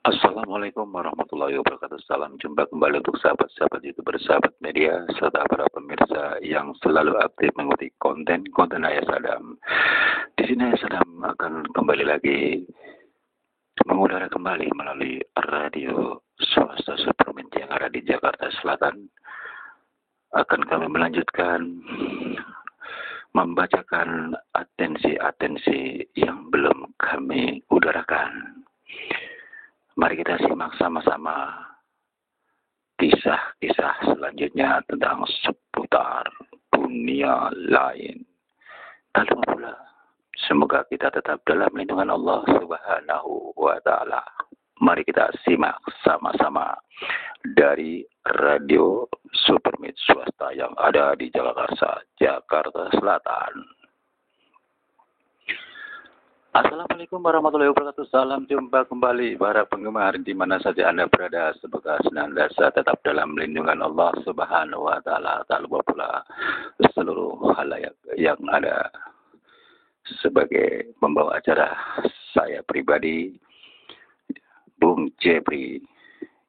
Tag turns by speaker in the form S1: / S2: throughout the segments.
S1: Assalamualaikum warahmatullahi wabarakatuh. Salam jumpa kembali untuk sahabat-sahabat YouTuber, sahabat media, serta para pemirsa yang selalu aktif mengikuti konten-konten Ayah Sadam. Di sini Ayah Sadam akan kembali lagi mengudara kembali melalui radio swasta Supermint yang ada di Jakarta Selatan. Akan kami melanjutkan membacakan atensi-atensi yang belum kami udarakan. Mari kita simak sama-sama kisah-kisah selanjutnya tentang seputar dunia lain. Tak lupa pula, semoga kita tetap dalam lindungan Allah Subhanahu wa Ta'ala. Mari kita simak sama-sama dari radio Supermint swasta yang ada di Jakarta Selatan. Assalamualaikum warahmatullahi wabarakatuh. Salam jumpa kembali para penggemar di mana saja Anda berada. Semoga senantiasa tetap dalam lindungan Allah Subhanahu wa Ta'ala. Tak lupa pula seluruh halayak yang ada. Sebagai pembawa acara saya pribadi, Bung Jepri,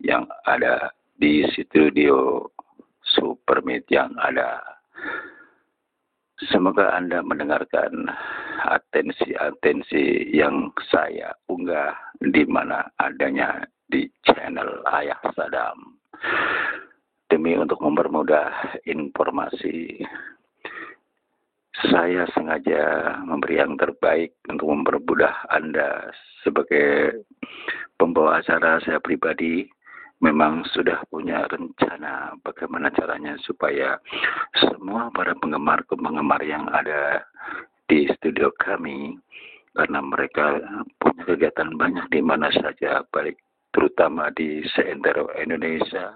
S1: yang ada di studio Supermint yang ada. Semoga Anda mendengarkan atensi-atensi yang saya unggah di mana adanya di channel Ayah Sadam. Demi untuk mempermudah informasi, saya sengaja memberi yang terbaik untuk mempermudah Anda. Sebagai pembawa acara saya pribadi, memang sudah punya rencana bagaimana caranya supaya semua para penggemar yang ada di studio kami, karena mereka punya kegiatan banyak di mana saja, baik terutama di seantero Indonesia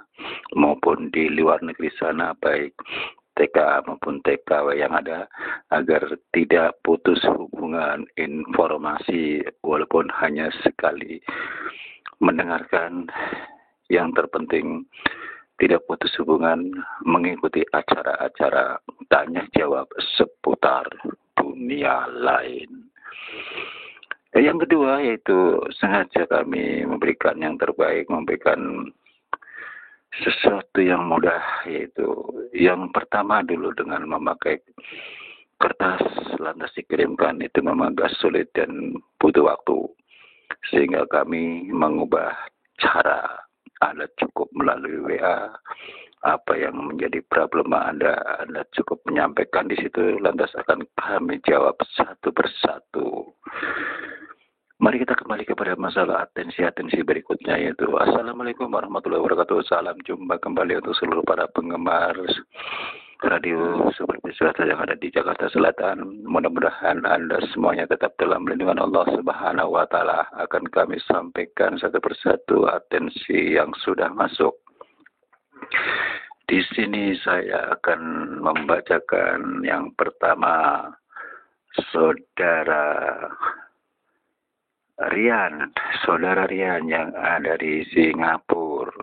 S1: maupun di luar negeri sana, baik TK maupun TKW yang ada, agar tidak putus hubungan informasi walaupun hanya sekali mendengarkan. Yang terpenting tidak putus hubungan mengikuti acara-acara tanya jawab seputar dunia lain. Yang kedua yaitu sengaja kami memberikan yang terbaik, memberikan sesuatu yang mudah, yaitu yang pertama dulu dengan memakai kertas lantas dikirimkan, itu memang agak sulit dan butuh waktu, sehingga kami mengubah cara. Anda cukup melalui WA, apa yang menjadi problema Anda cukup menyampaikan di situ, lantas akan kami jawab satu persatu. Mari kita kembali kepada masalah atensi-atensi berikutnya, yaitu Assalamualaikum warahmatullahi wabarakatuh. Salam jumpa kembali untuk seluruh para penggemar radio seperti swasta yang ada di Jakarta Selatan. Mudah-mudahan Anda semuanya tetap dalam lindungan Allah Subhanahu wa Ta'ala. Akan kami sampaikan satu persatu atensi yang sudah masuk. Di sini saya akan membacakan yang pertama, Saudara Rian yang ada di Singapura.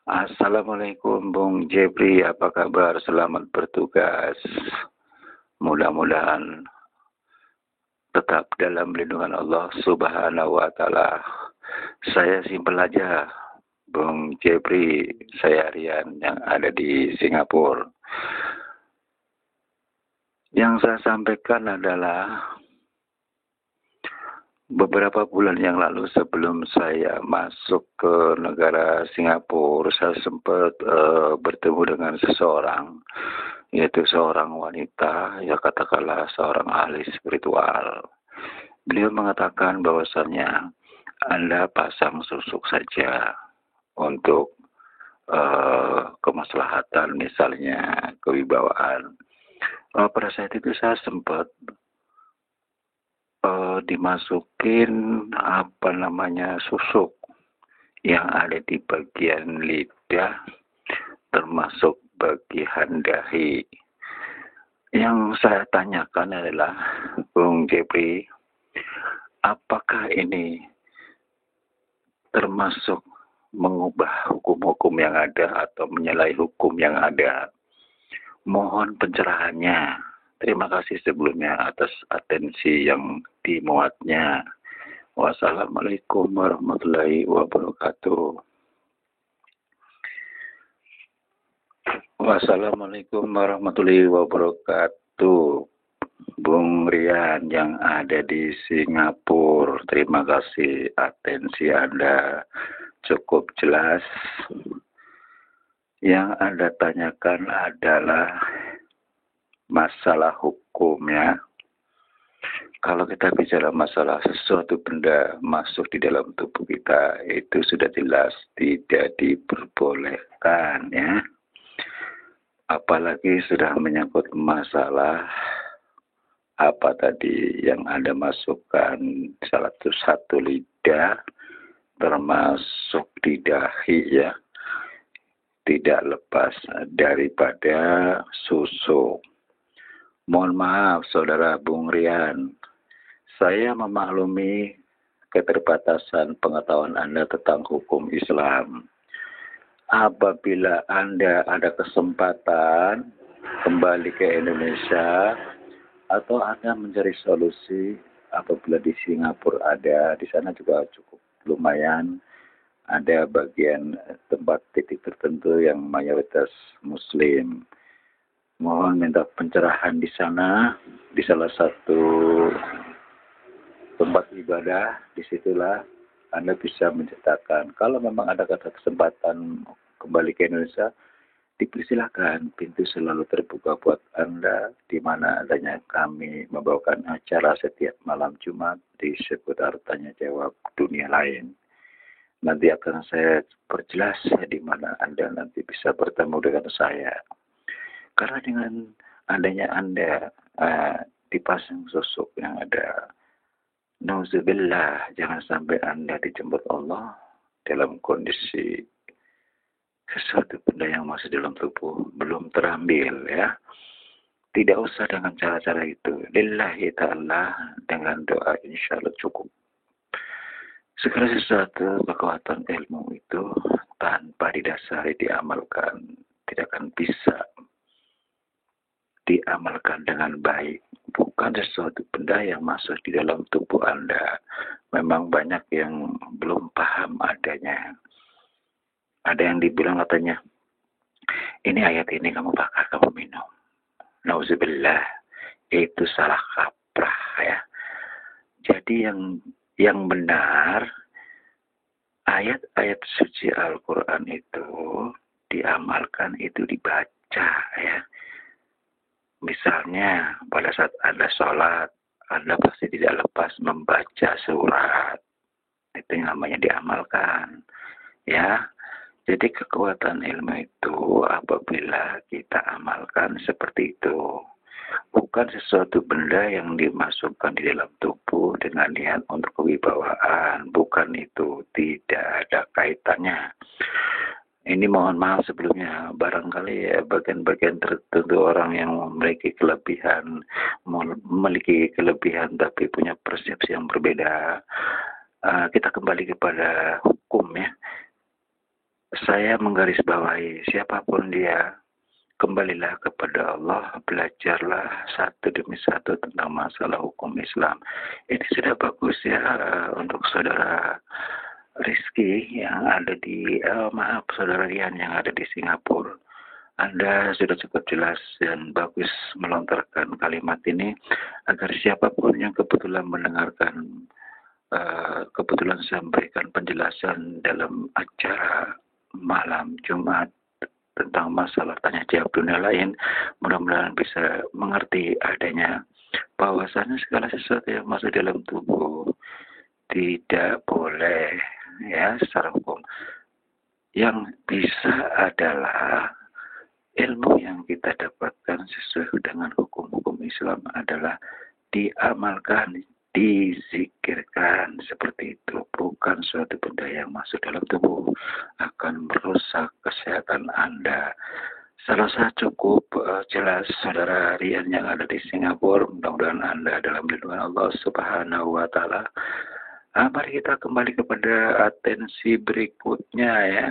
S1: Assalamualaikum Bung Jepri, apa kabar? Selamat bertugas. Mudah-mudahan tetap dalam lindungan Allah Subhanahu wa Ta'ala. Saya simpel aja, Bung Jepri, saya Rian yang ada di Singapura. Yang saya sampaikan adalah beberapa bulan yang lalu sebelum saya masuk ke negara Singapura, saya sempat bertemu dengan seseorang, yaitu seorang wanita, ya katakanlah seorang ahli spiritual. Beliau mengatakan bahwasannya Anda pasang susuk saja untuk kemaslahatan, misalnya kewibawaan. Pada saat itu saya sempat dimasukin susuk yang ada di bagian lidah, termasuk bagian dahi. Yang saya tanyakan adalah, Bung Jepri, apakah ini termasuk mengubah hukum-hukum yang ada atau menyalahi hukum yang ada? Mohon pencerahannya. Terima kasih sebelumnya atas atensi yang dimuatnya. Wassalamualaikum warahmatullahi wabarakatuh. Wassalamualaikum warahmatullahi wabarakatuh. Bung Rian yang ada di Singapura, terima kasih atensi Anda cukup jelas. Yang Anda tanyakan adalah masalah hukumnya. Kalau kita bicara masalah sesuatu benda masuk di dalam tubuh kita, itu sudah jelas tidak diperbolehkan ya. Apalagi sudah menyangkut masalah apa tadi yang Anda masukkan, salah satu lidah termasuk di dahi ya, tidak lepas daripada susu. Mohon maaf Saudara Bung Rian, saya memaklumi keterbatasan pengetahuan Anda tentang hukum Islam. Apabila Anda ada kesempatan kembali ke Indonesia atau Anda mencari solusi apabila di Singapura ada, di sana juga cukup lumayan ada bagian tempat titik tertentu yang mayoritas Muslim. Mohon minta pencerahan di sana, di salah satu tempat ibadah, disitulah Anda bisa menceritakan. Kalau memang ada kesempatan kembali ke Indonesia, dipersilakan, pintu selalu terbuka buat Anda, di mana adanya kami membawakan acara setiap malam Jumat di seputar tanya jawab dunia lain. Nanti akan saya perjelas di mana Anda nanti bisa bertemu dengan saya. Karena dengan adanya Anda dipasang sosok yang ada, nauzubillah, jangan sampai Anda dijemput Allah dalam kondisi sesuatu benda yang masih dalam tubuh belum terambil ya. Tidak usah dengan cara-cara itu. Lillahi ta'ala, dengan doa insya Allah cukup. Segala sesuatu kekuatan ilmu itu tanpa didasari diamalkan tidak akan bisa diamalkan dengan baik. Bukan sesuatu benda yang masuk di dalam tubuh Anda. Memang banyak yang belum paham adanya. Ada yang dibilang katanya, ini ayat ini kamu bakar, kamu minum. Nauzubillah, itu salah kaprah ya. Jadi yang benar, ayat-ayat suci Al-Quran itu diamalkan, itu dibaca ya. Misalnya pada saat Anda sholat, Anda pasti tidak lepas membaca surat. Itu yang namanya diamalkan. Ya, jadi kekuatan ilmu itu apabila kita amalkan seperti itu. Bukan sesuatu benda yang dimasukkan di dalam tubuh dengan niat untuk kewibawaan. Bukan itu, tidak ada kaitannya. Ini mohon maaf sebelumnya, barangkali ya bagian-bagian tertentu orang yang memiliki kelebihan tapi punya persepsi yang berbeda. Kita kembali kepada hukum ya. Saya menggarisbawahi siapapun dia, kembalilah kepada Allah, belajarlah satu demi satu tentang masalah hukum Islam. Ini sudah bagus ya untuk saudara Rizky yang ada di, saudara Rian yang ada di Singapura. Anda sudah cukup jelas dan bagus melontarkan kalimat ini agar siapapun yang kebetulan mendengarkan, kebetulan sampaikan penjelasan dalam acara malam Jumat tentang masalah tanya jawab dunia lain, mudah-mudahan bisa mengerti adanya bahwasannya segala sesuatu yang masuk dalam tubuh tidak boleh ya secara hukum. Yang bisa adalah ilmu yang kita dapatkan sesuai dengan hukum-hukum Islam adalah diamalkan, dizikirkan seperti itu. Bukan suatu benda yang masuk dalam tubuh akan merusak kesehatan Anda. Salah satu cukup jelas saudara Rian yang ada di Singapura, mudah-mudahan Anda dalam lindungan Allah Subhanahu wa Ta'ala. Mari kita kembali kepada atensi berikutnya ya,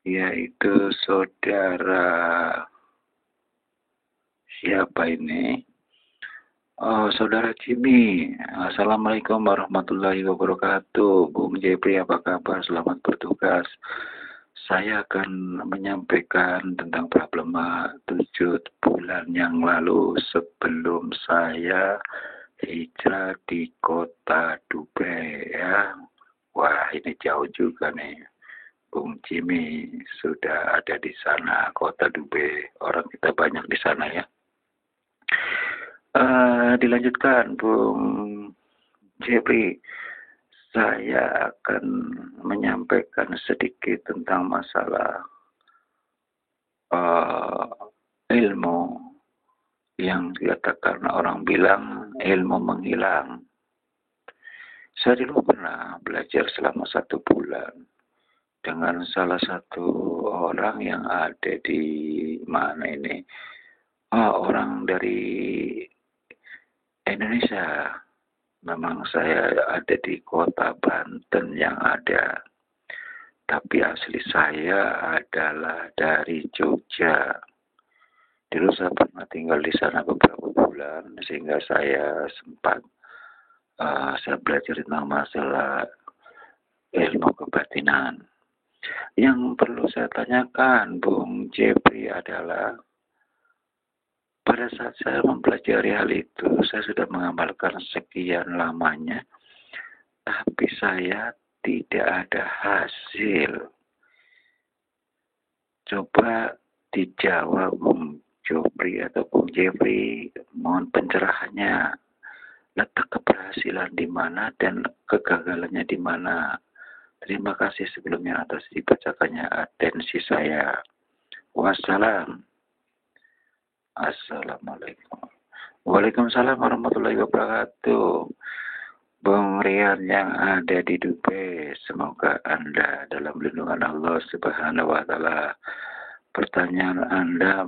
S1: yaitu saudara siapa ini? Saudara Jimmy, Assalamualaikum warahmatullahi wabarakatuh. Bung Jepri, apa kabar? Selamat bertugas. Saya akan menyampaikan tentang problema 7 bulan yang lalu sebelum saya hijrah di kota Dubai ya. Wah, ini jauh juga nih. Bung Jimmy sudah ada di sana, kota Dubai. Orang kita banyak di sana ya. Dilanjutkan, Bung Jepri. Saya akan menyampaikan sedikit tentang masalah ilmu yang dikatakan orang bilang ilmu menghilang. Saya dulu pernah belajar selama 1 bulan dengan salah satu orang yang ada di mana ini, orang dari Indonesia. Memang saya ada di kota Banten yang ada, tapi asli saya adalah dari Jogja. Dulu saya pernah tinggal di sana beberapa bulan, sehingga saya sempat saya belajar tentang masalah ilmu kebatinan. Yang perlu saya tanyakan, Bung Jepri, adalah pada saat saya mempelajari hal itu, saya sudah mengamalkan sekian lamanya, tapi saya tidak ada hasil. Coba dijawab, Bung Jopri atau Bung Jepri, mohon pencerahannya. Letak keberhasilan di mana dan kegagalannya di mana. Terima kasih sebelumnya atas dibacakannya atensi saya. Wassalam. Assalamualaikum. Waalaikumsalam warahmatullahi wabarakatuh. Bung Rian yang ada di Dubai, semoga Anda dalam lindungan Allah Subhanahu wa Ta'ala. Pertanyaan Anda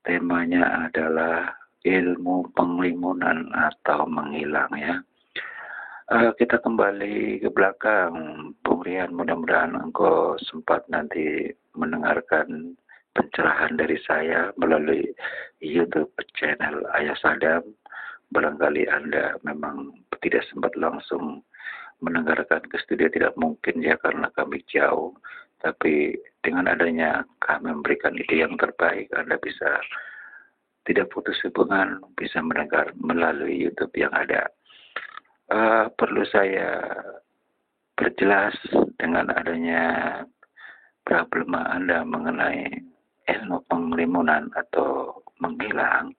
S1: temanya adalah ilmu penglimunan atau menghilang ya. Kita kembali ke belakang, Bung Rian. Mudah-mudahan engkau sempat nanti mendengarkan pencerahan dari saya melalui YouTube channel Ayah Sadam. Barangkali Anda memang tidak sempat langsung mendengarkan ke studio, tidak mungkin ya karena kami jauh. Tapi dengan adanya kami memberikan ide yang terbaik, Anda bisa tidak putus hubungan, bisa mendengar melalui YouTube yang ada. Perlu saya perjelas dengan adanya problema Anda mengenai ilmu penglimunan atau menghilang.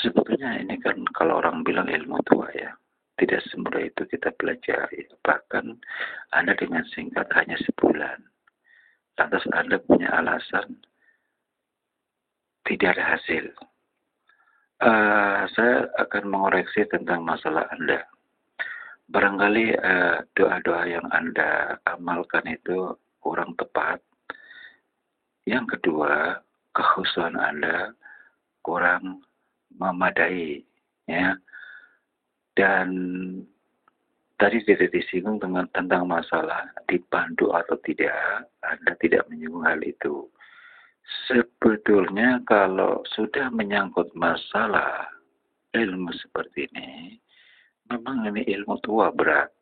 S1: Sebetulnya ini kan kalau orang bilang ilmu tua ya, tidak semudah itu kita pelajari. Bahkan Anda dengan singkat hanya sebulan. Lantas Anda punya alasan tidak ada hasil. Saya akan mengoreksi tentang masalah Anda. Barangkali doa-doa yang Anda amalkan itu kurang tepat. Yang kedua, kekhusuan Anda kurang memadai, ya. Dan tadi tidak disinggung tentang masalah dipandu atau tidak, Anda tidak menyinggung hal itu. Sebetulnya kalau sudah menyangkut masalah ilmu seperti ini, memang ini ilmu tua berat.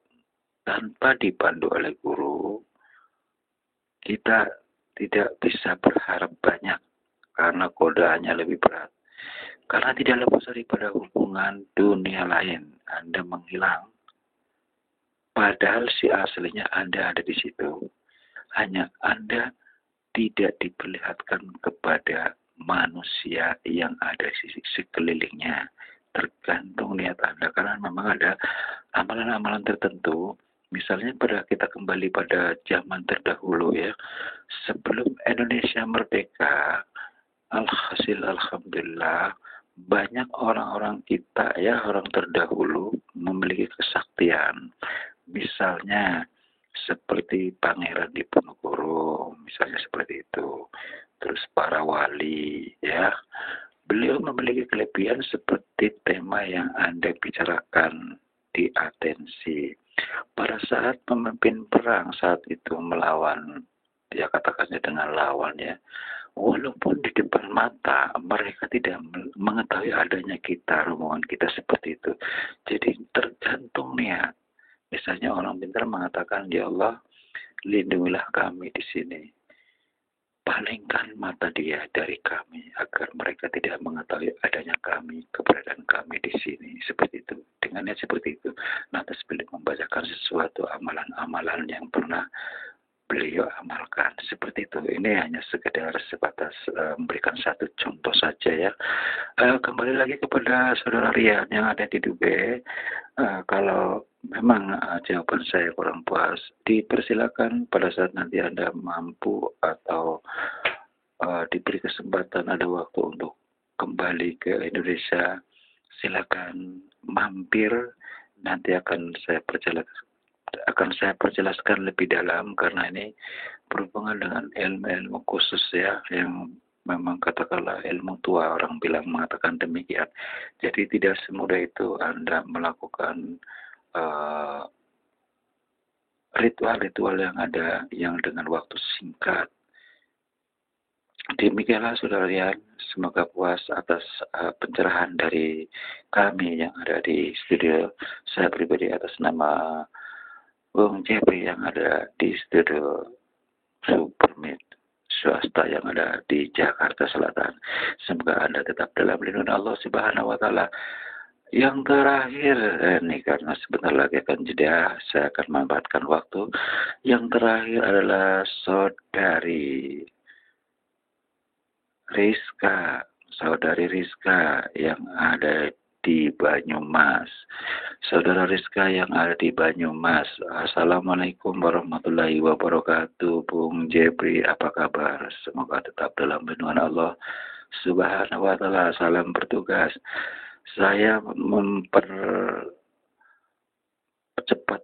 S1: Tanpa dipandu oleh guru, kita tidak bisa berharap banyak karena godaannya lebih berat. Karena tidak lepas daripada hubungan dunia lain, Anda menghilang. Padahal si aslinya Anda ada di situ. Hanya Anda tidak diperlihatkan kepada manusia yang ada di sekelilingnya. Tergantung niat Anda. Karena memang ada amalan-amalan tertentu. Misalnya pada kita kembali pada zaman terdahulu ya. Sebelum Indonesia merdeka, alhasil alhamdulillah banyak orang-orang kita ya, orang terdahulu memiliki kesaktian. Misalnya seperti Pangeran Diponegoro, misalnya seperti itu. Terus para wali ya. Beliau memiliki kelebihan seperti tema yang Anda bicarakan di atensi. Pada saat memimpin perang saat itu melawan, ya katakannya dengan lawan ya, walaupun di depan mata mereka tidak mengetahui adanya kita, rombongan kita seperti itu. Jadi tergantung niat. Misalnya orang pintar mengatakan, ya Allah, lindungilah kami di sini. Palingkan mata dia dari kami agar mereka tidak mengetahui adanya kami, keberadaan kami di sini. Seperti itu. Dengannya seperti itu. Lantas beliau membacakan sesuatu amalan-amalan yang pernah beliau amalkan. Seperti itu. Ini hanya sekedar sebatas memberikan satu contoh saja ya. Kembali lagi kepada saudara Rian yang ada di Dubai. Kalau memang jawaban saya kurang puas, dipersilakan pada saat nanti Anda mampu atau diberi kesempatan ada waktu untuk kembali ke Indonesia, silakan mampir. Nanti akan saya perjelaskan lebih dalam karena ini berhubungan dengan ilmu-ilmu khusus ya yang memang katakanlah ilmu tua, orang bilang mengatakan demikian. Jadi tidak semudah itu Anda melakukan ritual-ritual yang ada yang dengan waktu singkat. Demikianlah saudara Rian, semoga puas atas pencerahan dari kami yang ada di studio. Saya pribadi atas nama Bung Jeffrey yang ada di studio Supermit swasta yang ada di Jakarta Selatan. Semoga Anda tetap dalam lindungan Allah Subhanahu wa taala. Yang terakhir, ini karena sebentar lagi akan jeda, saya akan memanfaatkan waktu. Yang terakhir adalah saudari Rizka yang ada di Banyumas. Saudara Rizka yang ada di Banyumas. Assalamualaikum warahmatullahi wabarakatuh. Bung Jepri, apa kabar? Semoga tetap dalam lindungan Allah Subhanahu wa taala. Salam bertugas. Saya mempercepat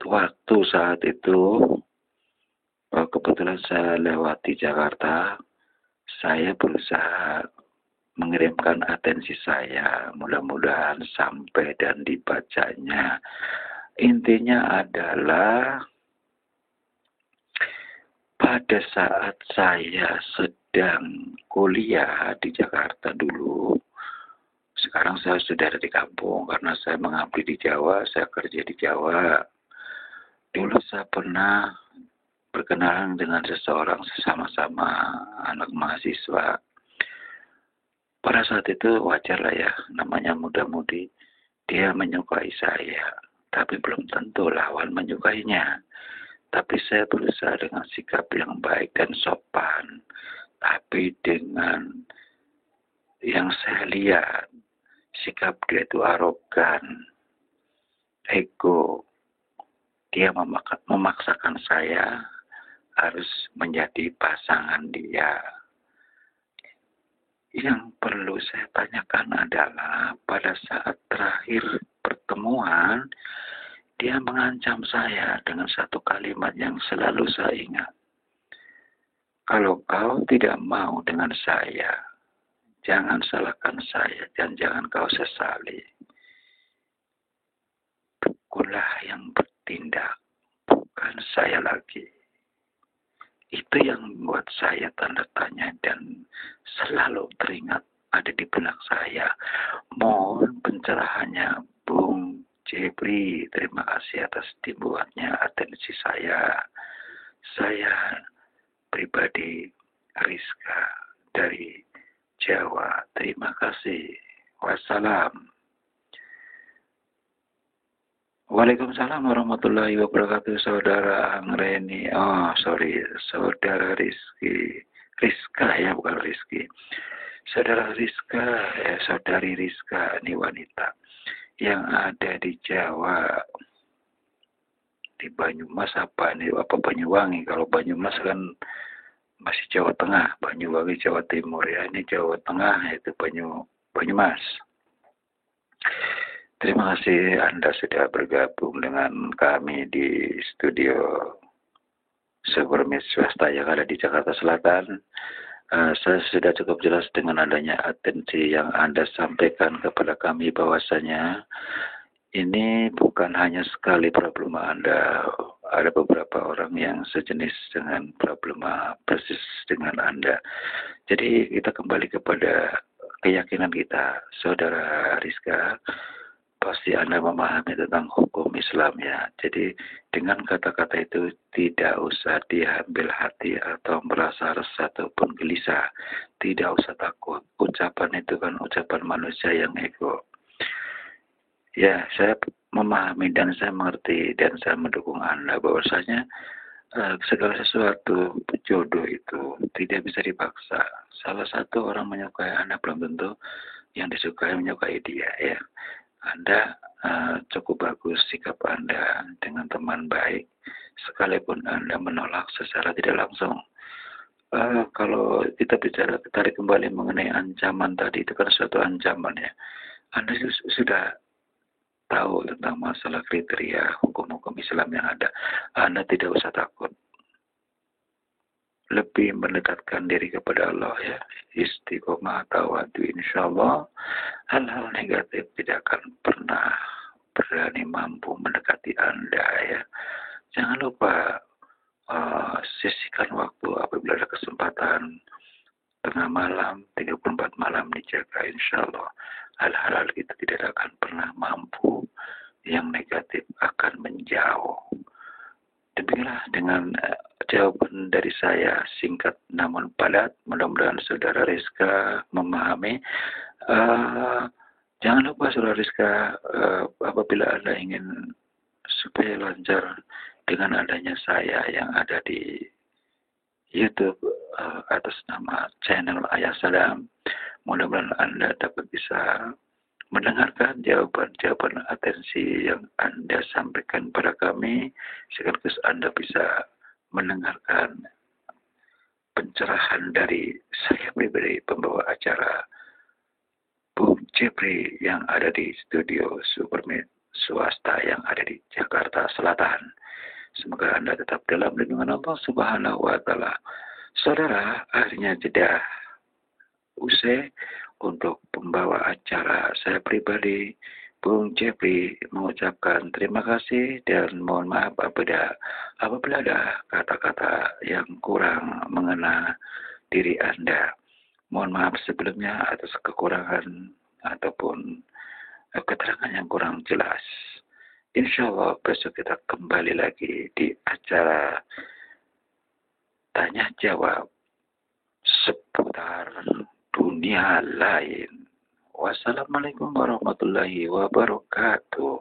S1: waktu saat itu. Kebetulan saya lewati Jakarta. Saya berusaha mengirimkan atensi saya, mudah-mudahan sampai dan dibacanya. Intinya adalah pada saat saya sedang kuliah di Jakarta dulu, sekarang saya sudah ada di kampung karena saya mengabdi di Jawa, saya kerja di Jawa. Dulu saya pernah berkenalan dengan seseorang sesama-sama anak mahasiswa. Pada saat itu wajar lah ya, namanya muda-mudi. Dia menyukai saya, tapi belum tentu lawan menyukainya. Tapi saya berusaha dengan sikap yang baik dan sopan. Tapi dengan yang saya lihat, sikap dia itu arogan, ego. Dia memaksakan saya harus menjadi pasangan dia. Yang perlu saya tanyakan adalah pada saat terakhir pertemuan, dia mengancam saya dengan satu kalimat yang selalu saya ingat. Kalau kau tidak mau dengan saya, jangan salahkan saya dan jangan kau sesali. Pukullah yang bertindak, bukan saya lagi. Itu yang membuat saya tanda tanya dan selalu teringat ada di benak saya. Mohon pencerahannya Bung Jepri. Terima kasih atas timbulannya atensi saya. Saya pribadi Rizka dari Jawa. Terima kasih. Wassalam. Waalaikumsalam warahmatullahi wabarakatuh, saudara Angreni. Saudara Rizka ya, bukan Rizky. Saudara Rizka, saudari Rizka, ini wanita yang ada di Jawa, di Banyumas apa Banyuwangi. Kalau Banyumas kan masih Jawa Tengah, Banyuwangi Jawa Timur ya. Ini Jawa Tengah, yaitu Banyumas. Terima kasih Anda sudah bergabung dengan kami di studio Supermit swasta yang ada di Jakarta Selatan. Saya sudah cukup jelas dengan adanya atensi yang Anda sampaikan kepada kami bahwasanya Ini bukan hanya sekali problema Anda, ada beberapa orang yang sejenis dengan problema persis dengan Anda. Jadi kita kembali kepada keyakinan kita, Saudara Rizka, pasti Anda memahami tentang hukum Islam ya. Jadi dengan kata-kata itu tidak usah diambil hati atau merasa resah ataupun gelisah. Tidak usah takut. Ucapan itu kan ucapan manusia yang ego. Ya, saya memahami dan saya mengerti dan saya mendukung Anda bahwasanya segala sesuatu jodoh itu tidak bisa dipaksa. Salah satu orang menyukai Anda belum tentu yang disukai menyukai dia ya. Anda cukup bagus sikap Anda dengan teman baik sekalipun Anda menolak secara tidak langsung. Kalau kita bicara tarik kembali mengenai ancaman tadi itu kan suatu ancaman ya. Anda sudah tahu tentang masalah kriteria hukum-hukum Islam yang ada. Anda tidak usah takut. Lebih mendekatkan diri kepada Allah ya. Istiqomah tawadu insya Allah. Hal-hal negatif tidak akan pernah berani mampu mendekati Anda ya. Jangan lupa sisihkan waktu apabila ada kesempatan. Tengah malam, 34 malam dijaga insya Allah. Hal-hal itu tidak akan pernah mampu, yang negatif akan menjauh. Demikianlah dengan jawaban dari saya singkat namun padat. Mudah-mudahan Saudara Rizka memahami. Jangan lupa Saudara Rizka, apabila Anda ingin supaya lancar dengan adanya saya yang ada di YouTube atas nama channel Ayah Salam. Mudah-mudahan Anda dapat bisa mendengarkan jawaban-jawaban atensi yang Anda sampaikan pada kami, sekaligus Anda bisa mendengarkan pencerahan dari saya pribadi, pembawa acara Bung Jepri yang ada di studio Supermed swasta yang ada di Jakarta Selatan. Semoga Anda tetap dalam lindungan Allah Subhanahu wa Ta'ala. Saudara, akhirnya jeda usai untuk pembawa acara saya pribadi, Bung Jepri, mengucapkan terima kasih dan mohon maaf apabila ada kata-kata yang kurang mengena diri Anda. Mohon maaf sebelumnya atas kekurangan ataupun keterangan yang kurang jelas. Insya Allah besok kita kembali lagi di acara tanya jawab seputar dunia lain. Wassalamualaikum warahmatullahi wabarakatuh.